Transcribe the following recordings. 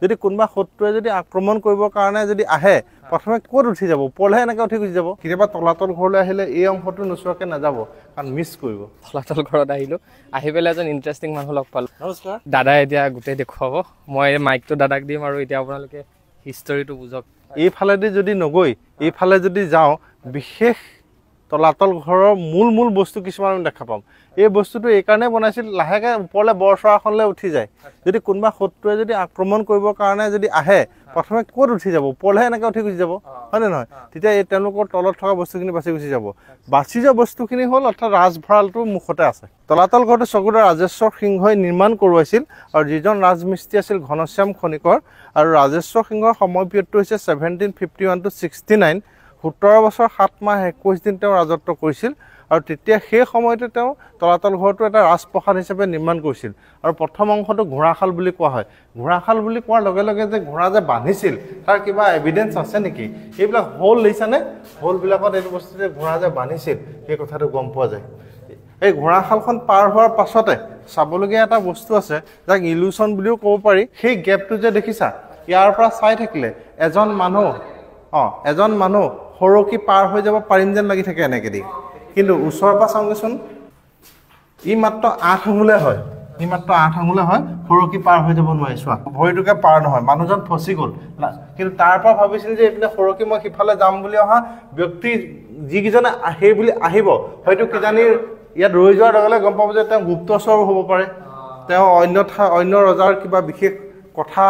যদি কোনোবা শত্ৰুৱে যদি আক্ৰমণ কৰিবৰ কাৰণে যদি আহে প্ৰথমে ক'ত উঠি যাব ওপৰলৈহে এনেকৈ উঠি গুচি যাব কেতিয়াবা তলাতল ঘৰলৈ আহিলে এই অংশটো নোচোৱাকৈ নাযাব কাৰণ মিছ কৰিব তলাতল ঘৰত আহিলোঁ আহি পেলাই এজন ইণ্টাৰেষ্টিং মানুহ লগ পালোঁ নমস্কাৰ দাদাই এতিয়া গোটেই দেখুৱাব মই মাইকটো দাদাক দিম আৰু এতিয়া আপোনালোকে হিষ্টৰীটো বুজক এইফালেদি যদি নগৈ এইফালে যদি যাওঁ বিশেষ তলাতল ঘৰৰ মূল বস্তু কিছুমান আমি দেখা পাম এই বস্তুটো এইকাৰণে বনাইছিল লাহেকৈ ওপৰলৈ বৰচৰাখনলৈ উঠি যায় যদি কোনোবা শত্ৰুৱে যদি আক্ৰমণ কৰিবৰ কাৰণে যদি আহে প্ৰথমে ক'ত উঠি যাব ওপৰলৈহে এনেকৈ উঠি গুচি যাব হয়নে নহয় তেতিয়া এই তেওঁলোকৰ তলত থকা বস্তুখিনি বাচি গুচি যাব বাচি যোৱা বস্তুখিনি হ'ল অৰ্থাৎ ৰাজভঁৰালটোৰ মুখতে আছে তলাতল ঘৰটো স্বৰ্গদেউ ৰাজেশ্বৰ সিংহই নিৰ্মাণ কৰোৱাইছিল আৰু যিজন ৰাজমিস্ত্ৰী আছিল ঘনশ্যাম খনিকৰ আৰু ৰাজেশ্বৰ সিংহৰ সময় পিৰিয়ডটো হৈছে 1751 to 69 17 বছৰ 7 মাহ 21 দিন তেওঁ ৰাজত্ব কৰিছিল আৰু তেতিয়া সেই সময়তে তেওঁ তলাতল ঘৰটো এটা ৰাজপ্ৰসাদ হিচাপে নিৰ্মাণ কৰিছিল আৰু প্ৰথম অংশটো ঘোঁৰাশাল বুলি কোৱা হয় ঘোঁৰাশাল বুলি কোৱাৰ লগে লগে যে ঘোঁৰা যে বান্ধিছিল তাৰ কিবা এভিডেন্স আছে নেকি এইবিলাক হোল লৈছানে হোলবিলাকত এইটো বস্তু যে ঘোঁৰা যে বান্ধিছিল সেই কথাটো গম পোৱা যায় এই ঘোঁৰাশালখন পাৰ হোৱাৰ পাছতে চাবলগীয়া এটা বস্তু আছে যাক ইলুশ্যন বুলিও ক'ব পাৰি সেই গেপটো যে দেখিছা ইয়াৰ পৰা চাই থাকিলে এজন মানুহ সৰকি পাৰ হৈ যাব পাৰিম যেন লাগি থাকে এনেকৈ দি কিন্তু ওচৰৰ পৰা চাওঁগৈচোন ই মাত্ৰ 8 আঙুলে হয় সৰকি পাৰ হৈ যাব নোৱাৰি চোৱা ভৰিটোকে পাৰ নহয় মানুহজন ফচি গ'ল কিন্তু তাৰ পৰা ভাবিছিল যে এইপিনে সৰকি মই সিফালে যাম বুলি অহা ব্যক্তি যিকেইজনে সেই বুলি আহিব হয়তো কিজানি ইয়াত ৰৈ যোৱাৰ লগে লগে গম পাব যে তেওঁ গুপ্তচৰ হ'ব পাৰে তেওঁ অন্য ৰজাৰ কিবা বিশেষ কথা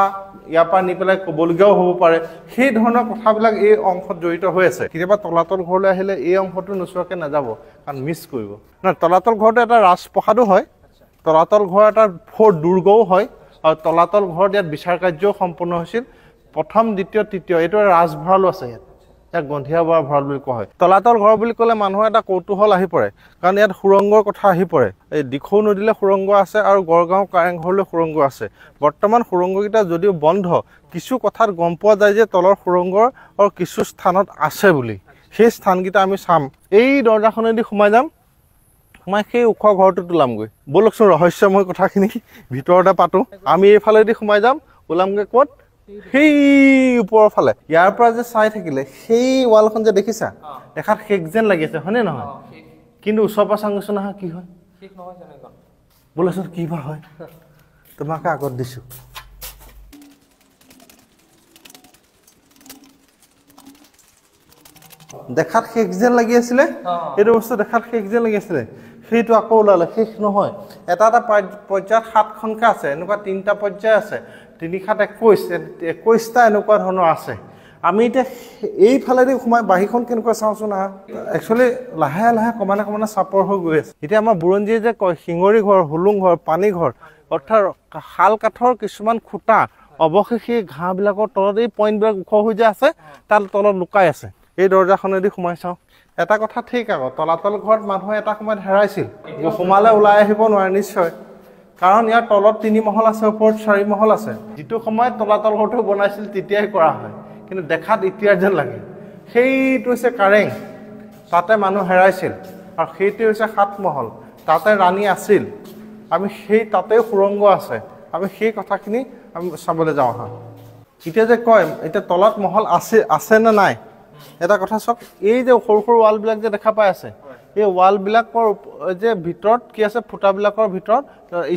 ইয়াৰ পৰা নি পেলাই ক'বলগীয়াও হ'ব পাৰে সেই ধৰণৰ কথাবিলাক এই অংশত জড়িত হৈ আছে কেতিয়াবা তলাতল ঘৰলৈ আহিলে এই অংশটো নোচোৱাকৈ নাযাব কাৰণ মিছ কৰিব তলাতল ঘৰটো এটা ৰাজপ্ৰসাদো হয় তলাতল ঘৰ এটা ফ'ৰ্ট দুৰ্গও হয় আৰু তলাতল ঘৰত ইয়াত বিচাৰ কাৰ্যও সম্পন্ন হৈছিল প্ৰথম দ্বিতীয় তৃতীয় এইটো ৰাজভঁৰালো আছে ইয়াক গন্ধিয়া বৰা ভঁৰাল বুলি কোৱা হয় তলাতল ঘৰ বুলি ক'লে মানুহৰ এটা কৌতূহল আহি পৰে কাৰণ ইয়াত সুৰংগৰ কথা আহি পৰে এই দিখৌ নদীলৈ সুৰংগ আছে আৰু গড়গাঁও কাৰেংঘৰলৈ সুৰংগ আছে বৰ্তমান সুৰংগকেইটা যদিও বন্ধ কিছু কথাত গম পোৱা যায় যে তলৰ সুৰংগৰ আৰু কিছু স্থানত আছে বুলি সেই স্থানকেইটা আমি চাম এই দৰ্জাখনেদি সোমাই যাম মই সেই ওখ ঘৰটোত ওলামগৈ ব'লকচোন ৰহস্যময় কথাখিনি ভিতৰতে পাতোঁ আমি এইফালেদি সোমাই যাম ওলামগৈ ক'ত সেই ওপৰৰ ফালে ইয়াৰ পৰা যে চাই থাকিলে সেই ৱালখন যে দেখিছা দেখাত শেষ যেন লাগি আছে হয়নে নহয় কিন্তু ওচৰৰ পৰা চাওঁগৈচোন নহয় কি হয় বোলেচোন কি বা হয় তোমাকে আগত দিছোঁ দেখাত শেষ যেন লাগি আছিলে এইটো বস্তু দেখাত শেষ যেন লাগি আছিলে সেইটো আকৌ ওলালে শেষ নহয় এটা পৰ্যায়ত 7খনকৈ আছে এনেকুৱা 3টা পৰ্যায় আছে 3/7 এনেকুৱা ধৰণৰ আছে আমি এতিয়া এইফালেদি সোমাই বাহিৰখন কেনেকুৱা চাওঁচোন একচুৱেলি লাহে লাহে ক্ৰমান্বয়ে চাপৰ হৈ গৈ আছে এতিয়া আমাৰ বুৰঞ্জীয়ে যে কয় শিঙৰি ঘৰ হুলুং ঘৰ পানী ঘৰ অৰ্থাৎ শাল কাঠৰ কিছুমান খুঁটা অৱশেষে ঘাঁহবিলাকৰ তলত এই পইণ্টবিলাক ওখ হৈ যে আছে তাৰ তলত লুকাই আছে এই দৰ্জাখনেদি সোমাই চাওঁ এটা কথা ঠিক আকৌ তলাতল ঘৰত মানুহে এটা সময়ত হেৰাইছিল সোমালে ওলাই আহিব নোৱাৰে নিশ্চয় কাৰণ ইয়াৰ তলত 3 মহল আছে ওপৰত 4 মহল আছে যিটো সময়ত তলাতল ঘৰটো বনাইছিল তেতিয়াই কৰা হয় কিন্তু দেখাত এতিয়াৰ যেন লাগে সেইটো হৈছে কাৰেং তাতে মানুহ হেৰাইছিল আৰু সেইটো হৈছে 7 মহল তাতে ৰাণী আছিল আমি সেই তাতেও সুৰংগ আছে আমি সেই কথাখিনি আমি চাবলৈ যাওঁ এতিয়া যে কয় এতিয়া তলত মহল আছে নে নাই এটা কথা চাওক এই যে সৰু সৰু ৱালবিলাক যে দেখা পাই আছে এই ৱালবিলাকৰ যে ভিতৰত কি আছে ফুটাবিলাকৰ ভিতৰত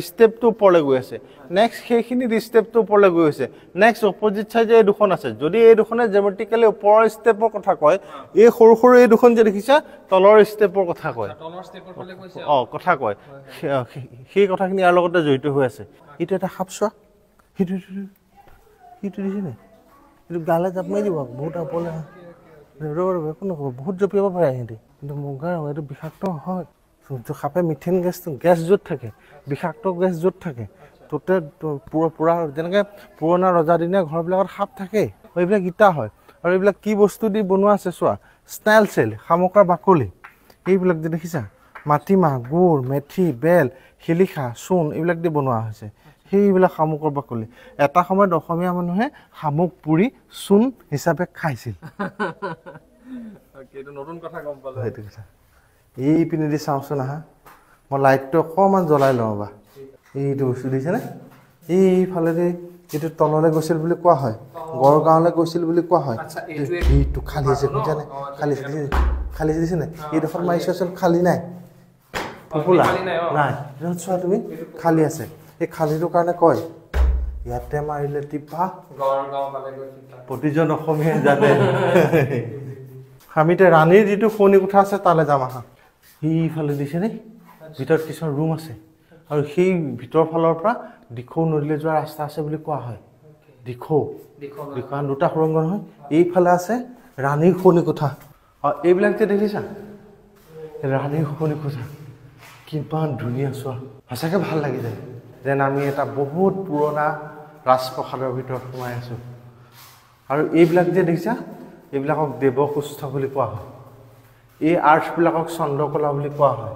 ষ্টেপটো ওপৰলৈ গৈ আছে নেক্সট সেইখিনি ষ্টেপটো ওপৰলৈ গৈ আছে নেক্সট অপজিট চাইডে এই দুখন আছে যদি এই দুখনে জেমেট্ৰিকেলি ওপৰৰ ষ্টেপৰ কথা কয় এই সৰু সৰু এই দুখন যে দেখিছা তলৰ ষ্টেপৰ কথা কয় কথা কয় সেই কথাখিনি ইয়াৰ লগতে জড়িত হৈ আছে এইটো এটা সাপ চোৱা সেইটো দিছেনে এইটো গালে জাপ মাৰি দিব বহুত ওপৰলৈ একো নক'ব বহুত জঁপিয়াব পাৰে সিহঁতি কিন্তু মুগাৰ এইটো বিষাক্ত হয় সাপে মিথেন গেছ য'ত থাকে বিষাক্ত গেছ য'ত থাকে ত'তে পুৰা যেনেকৈ পুৰণা ৰজাদিনীয়া ঘৰবিলাকত সাপ থাকে এইবিলাক ইটা হয় আৰু এইবিলাক কি বস্তু দি বনোৱা আছে চোৱা স্নেল চেল শামুকাৰ বাকলি এইবিলাক যে দেখিছা মাটিমাহ গুড় মেথি বেল শিলিখা চূণ এইবিলাক দি বনোৱা হৈছে সেইবিলাক শামুকৰ বাকলি এটা সময়ত অসমীয়া মানুহে শামুক পুৰি চূণ হিচাপে খাইছিল নতুন কথা গম পালো সেইটো কথা এই পিনেদি চাওঁচোন মই লাইটটো অকণমান জ্বলাই লওঁ বা এইটো বস্তু দিছেনে এইফালেদি এইটো তললৈ গৈছিল বুলি কোৱা হয় গড়গাঁৱলৈ গৈছিল বুলি কোৱা হয় এইটো খালী আছে বুজিছানে খালী দিছে নাই এইডোখৰ মাৰিছোৱাচোন খালী নাই পোপোলা নাই চোৱা তুমি খালী আছে এই খালীটোৰ কাৰণে কয় ইয়াতে মাৰিলে টিপা প্ৰতিজন অসমীয়াই জানে আমি এতিয়া ৰাণীৰ যিটো শোৱনি কোঠা আছে তালৈ যাম আহা সেইফালে দিছে নে ভিতৰত কিছুমান ৰুম আছে আৰু সেই ভিতৰ ফালৰ পৰা দিখৌ নদীলৈ যোৱা ৰাস্তা আছে বুলি কোৱা হয় দিখৌ দুটা সুৰংগ নহয় এইফালে আছে ৰাণীৰ শোৱনি কোঠা এইবিলাক যে দেখিছা ৰাণীৰ শোৱনি কোঠা কিমান ধুনীয়া চোৱা সঁচাকৈ ভাল লাগি যায় যেন আমি এটা বহুত পুৰণা ৰাজপ্ৰসাদৰ ভিতৰত সোমাই আছোঁ আৰু এইবিলাক যে দেখিছা এইবিলাকক দেৱকুষ্ঠ বুলি কোৱা হয় এই আৰ্টছবিলাকক চন্দ্ৰকলা বুলি কোৱা হয়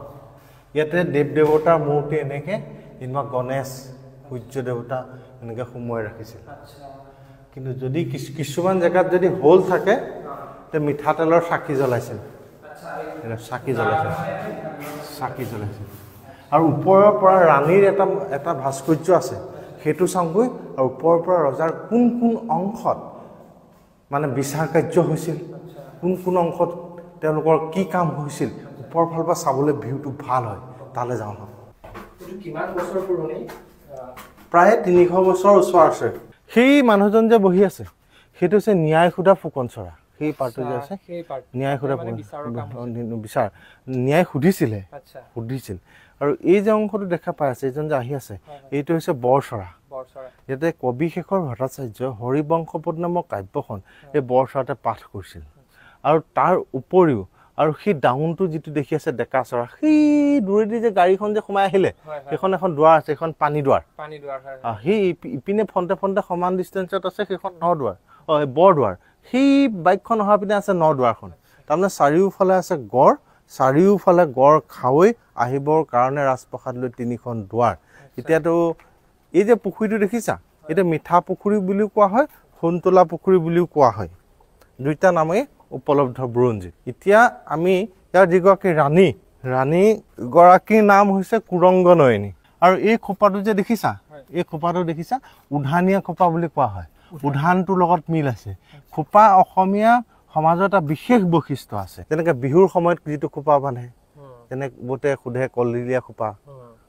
ইয়াতে দেৱ দেৱতাৰ মূৰ্তি এনেকৈ যেনিবা গণেশ সূৰ্য দেৱতা এনেকৈ সোমোৱাই ৰাখিছিল কিন্তু যদি কিছুমান জেগাত যদি হোল থাকে তে মিঠাতেলৰ চাকি জ্বলাইছিল আৰু ওপৰৰ পৰা ৰাণীৰ এটা ভাস্কৰ্য আছে সেইটো চাওঁগৈ আৰু ওপৰৰ পৰা ৰজাৰ কোন কোন অংশত মানে বিচাৰ কাৰ্য হৈছিল কোন অংশত তেওঁলোকৰ কি কাম হৈছিল ওপৰৰ ফালৰ পৰা চাবলৈ ভিউটো ভাল হয় তালৈ যাওঁ প্ৰায় 300 বছৰ ওচৰ আছে সেই মানুহজন যে বহি আছে সেইটো হৈছে ন্যায় সুধা ফুকন চৰা সেই পাৰ্টটো যে আছে ন্যায় সুধা বিচাৰ ন্যায় সুধিছিল আৰু এই যে অংশটো দেখা পাই আছে এইজন যে আহি আছে এইটো হৈছে বৰচৰা ইয়াতে কবি শেখৰ ভট্টাচাৰ্য হৰিবংশপদ নামৰ কাব্যখন এই বৰচৰাতে পাঠ কৰিছিল আৰু তাৰ উপৰিও আৰু সেই ডাউনটো যিটো দেখি আছে ডেকা চৰা সেই দূৰেদি যে গাড়ীখন যে সোমাই আহিলে সেইখন এখন দুৱাৰ আছে সেইখন পানী দুৱাৰ সেই ইপিনে ফণ্টে সমান ডিষ্টেঞ্চত আছে সেইখন নদুৱাৰ বৰদুৱাৰ সেই বাইকখন অহাৰ পিনে আছে নদুৱাৰখন তাৰমানে চাৰিওফালে আছে গড় চাৰিওফালে গড় খাৱৈ আহিবৰ কাৰণে ৰাজপ্ৰসাদলৈ 3খন দুৱাৰ এতিয়াতো এই যে পুখুৰীটো দেখিছা এটা মিঠা পুখুৰী বুলিও কোৱা হয় সোণতোলা পুখুৰী বুলিও কোৱা হয় দুইটা নামেই উপলব্ধ বুৰঞ্জীত এতিয়া আমি ইয়াৰ যিগৰাকী ৰাণী গৰাকীৰ নাম হৈছে কুৰংগনয়নী আৰু এই খোপাটো যে দেখিছা এই খোপাটো দেখিছা উধানীয়া খোপা বুলি কোৱা হয় উধানটোৰ লগত মিল আছে খোপা অসমীয়া সমাজৰ এটা বিশেষ বৈশিষ্ট্য আছে যেনেকৈ বিহুৰ সময়ত যিটো খোপা বান্ধে যেনে বহুতে সোধে কলদিলীয়া খোপা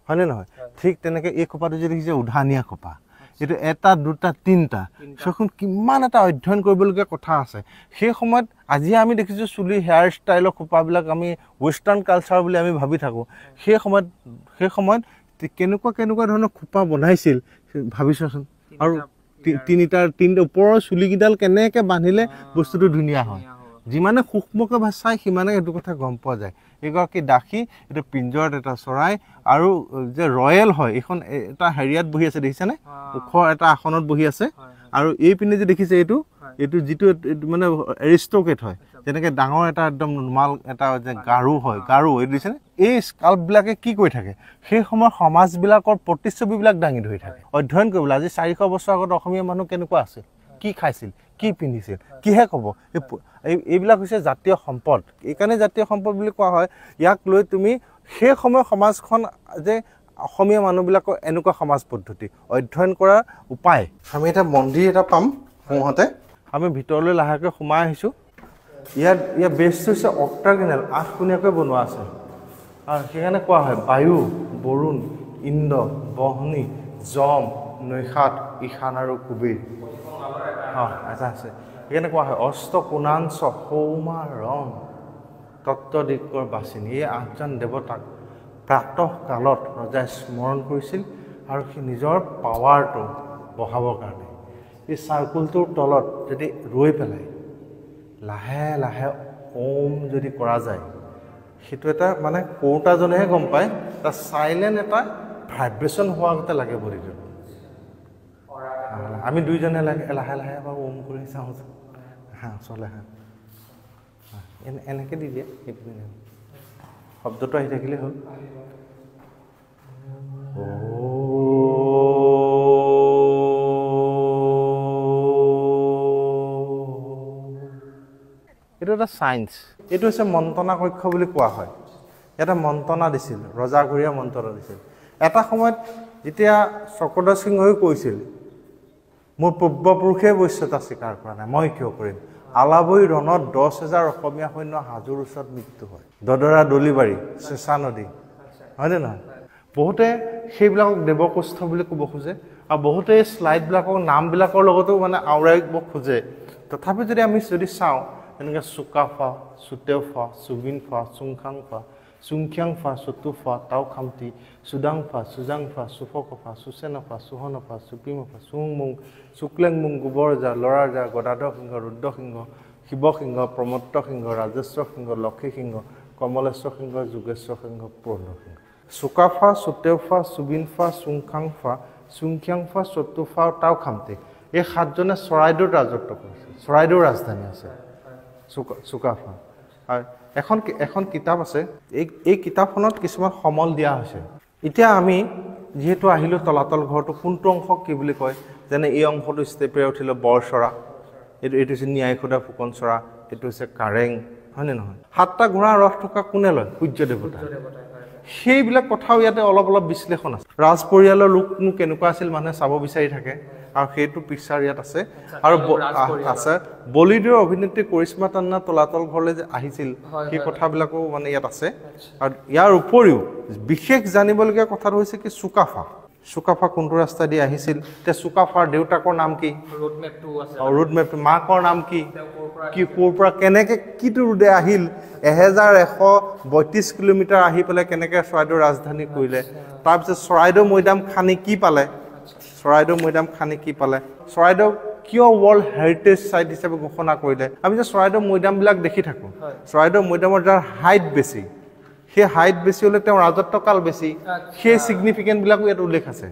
হয়নে নহয় ঠিক তেনেকৈ এই খোপাটো যে দেখিছে উধানীয়া খোপা এইটো এটা দুটা তিনিটা সেইখন কিমান এটা অধ্যয়ন কৰিবলগীয়া কথা আছে সেই সময়ত আজি আমি দেখিছোঁ চুলি হেয়াৰ ষ্টাইলৰ খোপাবিলাক আমি ৱেষ্টাৰ্ণ কালচাৰ বুলি আমি ভাবি থাকোঁ সেই সময়ত কেনেকুৱা ধৰণৰ খোপা বনাইছিল ভাবিছোৱাচোন আৰু তিনিটা ওপৰৰ চুলিকেইডাল কেনেকৈ বান্ধিলে বস্তুটো ধুনীয়া হয় যিমানে সূক্ষ্মকৈ চাই সিমানে সেইটো কথা গম পোৱা যায় এগৰাকী দাসী এইটো পিঞ্জৰত এটা চৰাই আৰু যে ৰয়েল হয় এইখন এটা হেৰিয়াত বহি আছে দেখিছেনে ওখ এটা আসনত বহি আছে আৰু এই পিনে যে দেখিছে এইটো যিটো মানে এৰিষ্টক্ৰেট হয় যেনেকৈ ডাঙৰ এটা একদম মাল এটা যে গাৰু এইটো দিছেনে এই স্কাল্পবিলাকে কি কৰি থাকে সেই সময়ৰ সমাজবিলাকৰ প্ৰতিচ্ছবিবিলাক দাঙি ধৰি থাকে অধ্যয়ন কৰিবলৈ আজি 400 বছৰ আগত অসমীয়া মানুহ কেনেকুৱা আছিল কি খাইছিল কি পিন্ধিছিল কিহে ক'ব এইবিলাক হৈছে জাতীয় সম্পদ এইকাৰণে জাতীয় সম্পদ বুলি কোৱা হয় ইয়াক লৈ তুমি সেই সময়ৰ সমাজখন যে অসমীয়া মানুহবিলাকৰ এনেকুৱা সমাজ পদ্ধতি অধ্যয়ন কৰাৰ উপায় আমি এটা মন্দিৰ এটা পাম সোঁহতে আমি ভিতৰলৈ লাহেকৈ সোমাই আহিছোঁ ইয়াৰ বেছটো হৈছে অক্টাগনেল 8কোণীয়াকৈ বনোৱা আছে আৰু সেইকাৰণে কোৱা হয় বায়ু বৰুণ ইন্দ্ৰ বহ্নি যম নৈষাত ঈশান আৰু কুবেৰ এটা আছে সেইকাৰণে কোৱা হয় অষ্ট কোণাঞ্চ সৌমা ৰং তত্ত্বদিকৰ বাচিনী এই 8জন দেৱতাক প্ৰাতঃকালত ৰজাই স্মৰণ কৰিছিল আৰু সি নিজৰ পাৱাৰটো বঢ়াবৰ কাৰণে এই চাৰ্কুলটোৰ তলত যদি ৰৈ পেলাই লাহে লাহে ওম যদি কৰা যায় সেইটো এটা মানে কৌতাজনেহে গম পায় এটা চাইলেণ্ট এটা ভাইব্ৰেশ্যন হোৱাৰ আগতে লাগে বডিটো আমি দুইজনে লাহে লাহে এবাৰ ওম কৰি চাওঁ চলে এনেকৈ দি দিয়ে শব্দটো আহি থাকিলেই হ'ল এইটো এটা চায়েন্স এইটো হৈছে মন্ত্ৰণা কক্ষ বুলি কোৱা হয় এটা মন্ত্ৰণা দিছিল ৰজাঘৰীয়া মন্ত্ৰণা দিছিল এটা সময়ত যেতিয়া চক্ৰধৰ সিংহই কৈছিল মোৰ পূৰ্বপুৰুষে বৈশ্যতা স্বীকাৰ কৰা নাই, মই কিয় কৰিম? আলাবৈ ৰণত 10,000 অসমীয়া সৈন্য হাজোৰ ওচৰত মৃত্যু হয়। দদৰা দলিবাৰী, চেঁচা নদী, হয়নে নহয়? বহুতে সেইবিলাকক দেৱকোষ্ঠ বুলি ক'ব খোজে আৰু বহুতে এই শ্লাইডবিলাকৰ নামবিলাকৰ লগতো মানে আওৰাইব খোজে। তথাপি যদি আমি চাওঁ এনেকৈ চুকাফা, চুতেওফা, চুবিনফা, চুংখাংফা, চুংখিয়াংফা, চতুফা, তাওখামতি, চুদাংফা, চুজাংফা, চুফকফা, চুচেনফা, চুহনফা, চুপিমফা, চুংমুং, শুক্লেংমুং, গোবৰজা, লৰাৰজা, গদাধৰ সিংহ, ৰুদ্ৰসিংহ, শিৱসিংহ, প্ৰমত্ত সিংহ, ৰাজেশ্বৰ সিংহ, লক্ষী সিংহ, কমলেশ্বৰ সিংহ, যোগেশ্বৰ সিংহ, পূৰ্ণ সিংহ। চুকাফা, চুতেওফা, চুবিনফা, চুংখাংফা, চুংখিয়াংফা, চতুফা, তাওখামতি, এই 7জনে চৰাইদেউত ৰাজত্ব কৰিছে। চৰাইদেউৰ ৰাজধানী আছে চুকাফা। আৰু এখন কিতাপ আছে, এই কিতাপখনত কিছুমান সমল দিয়া হৈছে। এতিয়া আমি যিহেতু আহিলোঁ তলাতল ঘৰটো কোনটো অংশক কি বুলি কয়, যেনে এই অংশটো ষ্টেপে উঠিলে বৰচৰা, এইটো হৈছে ন্যায়সোধা ফুকন চৰা, এইটো হৈছে কাৰেং, হয়নে নহয়? 7টা ঘোঁৰা ৰথ থকা কোনে লয়? সূৰ্য দেৱতা। সেইবিলাক কথাও ইয়াতে অলপ বিশ্লেষণ আছে। ৰাজ পৰিয়ালৰ লোকনো কেনেকুৱা আছিল মানুহে চাব বিচাৰি থাকে, আৰু সেইটো পিকচাৰ ইয়াত আছে। আৰু আছে বলিউডৰ অভিনেত্ৰী কৰিশ্মা তান্না তলাতল ঘৰলৈ যে আহিছিল, সেই কথাবিলাকো মানে ইয়াত আছে। আৰু ইয়াৰ উপৰিও বিশেষ জানিবলগীয়া কথাটো হৈছে কি চুকাফা কোনটো ৰাস্তা দি আহিছিল, এতিয়া চুকাফাৰ দেউতাকৰ নাম কি, ৰোড মেপটো, মাকৰ নাম কি, ক'ৰ পৰা কেনেকে কিটো ৰোডে আহিল, 1132 কিলোমিটাৰ আহি পেলাই কেনেকে চৰাইদেউৰ ৰাজধানী কৰিলে, তাৰপিছত চৰাইদেউ মৈদাম খানি কি পালে, চৰাইদেউ কিয় ৱৰ্ল্ড হেৰিটেজ চাইট হিচাপে ঘোষণা কৰিলে। আমি যে চৰাইদেউ মৈদামবিলাক দেখি থাকোঁ, চৰাইদেউ মৈদামৰ যাৰ হাইট বেছি, সেই হাইট বেছি হ'লে তেওঁৰ ৰাজত্বকাল বেছি, সেই ছিগনিফিকেণ্টবিলাকো ইয়াত উল্লেখ আছে।